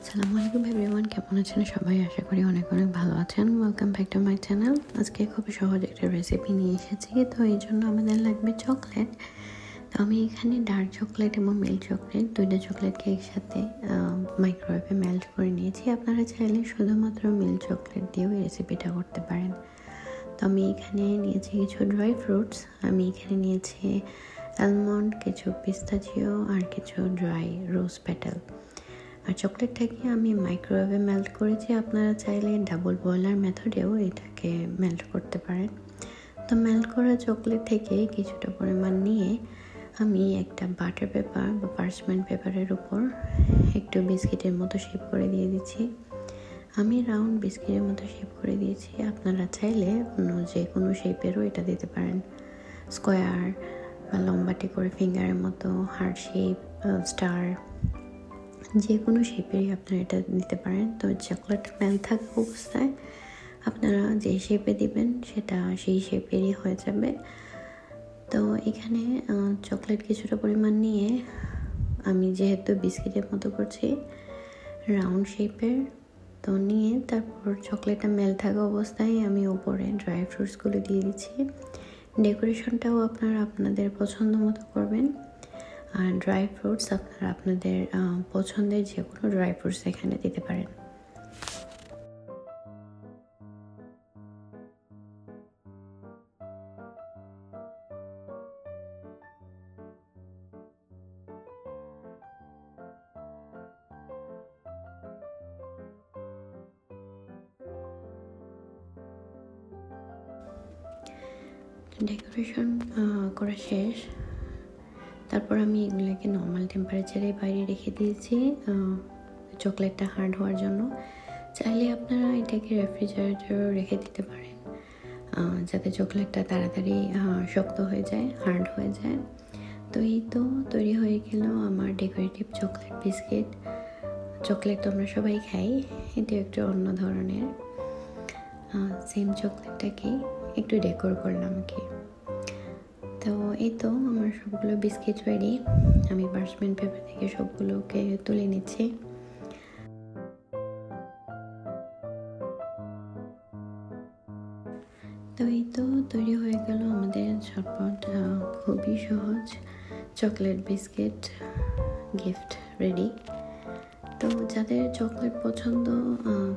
আসসালামু আলাইকুম এভরিওয়ান, কেমন আছেন সবাই? আশা করি অনেক অনেক ভালো আছেন। Welcome back to my channel. আজকে খুবই সহজ একটা রেসিপি নিয়ে এসেছি। তো এই জন্য আমাদের লাগবে চকলেট। তো আমি এখানে ডার্ক চকলেট এবং মিল্ক চকলেট দুইটা চকলেটকে একসাথে মাইক্রোওয়েভে মেল্ট করে নিয়েছি। আপনারা চাইলে শুধুমাত্র মিল্ক চকলেট দিয়েও এই রেসিপিটা করতে পারেন। তো আমি এখানে নিয়েছি কিছু ড্রাই ফ্রুটস। আমি এখানে নিয়েছি আলমন্ড, কিছু পিস্তাচিও আর কিছু ড্রাই রোজ পেটাল। আর চকলেটটাকে আমি মাইক্রোওয়েভে মেল্ট করেছি। আপনারা চাইলে ডাবল বয়লার মেথডেও এটাকে মেল্ট করতে পারেন। তো মেল্ট করা চকলেট থেকে কিছুটা পরিমাণ নিয়ে আমি একটা বাটার পেপার বা পার্চমেন্ট পেপারের উপর একটু বিস্কিটের মতো শেপ করে দিয়ে দিচ্ছি। আমি রাউন্ড বিস্কিটের মতো শেপ করে দিয়েছি। আপনারা চাইলে অন্য যে কোনো শেপেরও এটা দিতে পারেন, স্কোয়ার বা লম্বাটে করে ফিঙ্গারের মতো, হার্ট শেপ, স্টার, যে কোনো শেপেরই আপনারা এটা দিতে পারেন। তো চকলেট মেল্ট থাকা অবস্থায় আপনারা যে শেপে দিবেন সেটা সেই শেপেরই হয়ে যাবে। তো এখানে চকলেট কিছুটা পরিমাণ নিয়ে আমি যেহেতু বিস্কিটের মতো করছি রাউন্ড শেপের, তো নিয়ে তারপর চকলেটটা মেল্ট থাকা অবস্থায় আমি ওপরে ড্রাই ফ্রুটসগুলো দিয়ে দিচ্ছি। ডেকোরেশনটাও আপনারা আপনাদের পছন্দ মতো করবেন। আর ড্রাই ফ্রুটস আপনারা আপনাদের পছন্দের যে কোনো ড্রাই ফ্রুটস এখানে দিতে পারেন। ডেকোরেশন করা শেষ। তারপর আমি এগুলোকে নর্মাল টেম্পারেচারে বাইরে রেখে দিয়েছি চকলেটটা হার্ড হওয়ার জন্য। চাইলে আপনারা এটাকে রেফ্রিজারেটরেও রেখে দিতে পারেন যাতে চকলেটটা তাড়াতাড়ি শক্ত হয়ে যায়, হার্ড হয়ে যায়। তো এই তো তৈরি হয়ে গেল আমার ডেকোরেটিভ চকলেট বিস্কিট। চকলেট তো আমরা সবাই খাই, এটা একটু অন্য ধরনের। সেম চকলেটটাকেই একটু ডেকোর করলাম কি। তো এই তো আমার সবগুলো বিস্কিট রেডি। আমি পার্চমেন্ট পেপার থেকে সবগুলোকে তুলে নিচ্ছি। তো এই তো তৈরি হয়ে গেল আমাদের ঝটপট খুবই সহজ চকলেট বিস্কিট গিফট রেডি। তো যাদের চকলেট পছন্দ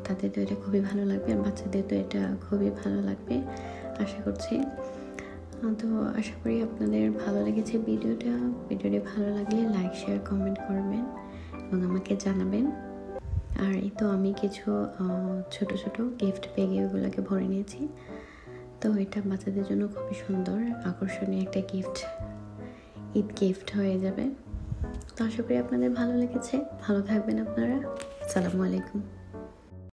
তাদের তো এটা খুবই ভালো লাগবে, আর বাচ্চাদের তো এটা খুবই ভালো লাগবে আশা করছি। তো আশা করি আপনাদের ভালো লেগেছে ভিডিওটি ভালো লাগলে লাইক, শেয়ার, কমেন্ট করবেন এবং আমাকে জানাবেন। আর এই তো আমি কিছু ছোট ছোট গিফট ব্যাগে ওগুলোকে ভরে নিয়েছি। তো এটা বাচ্চাদের জন্য খুবই সুন্দর আকর্ষণীয় একটা ঈদ গিফট হয়ে যাবে। তো আশা করি আপনাদের ভালো লেগেছে। ভালো থাকবেন আপনারা। আসসালামু আলাইকুম।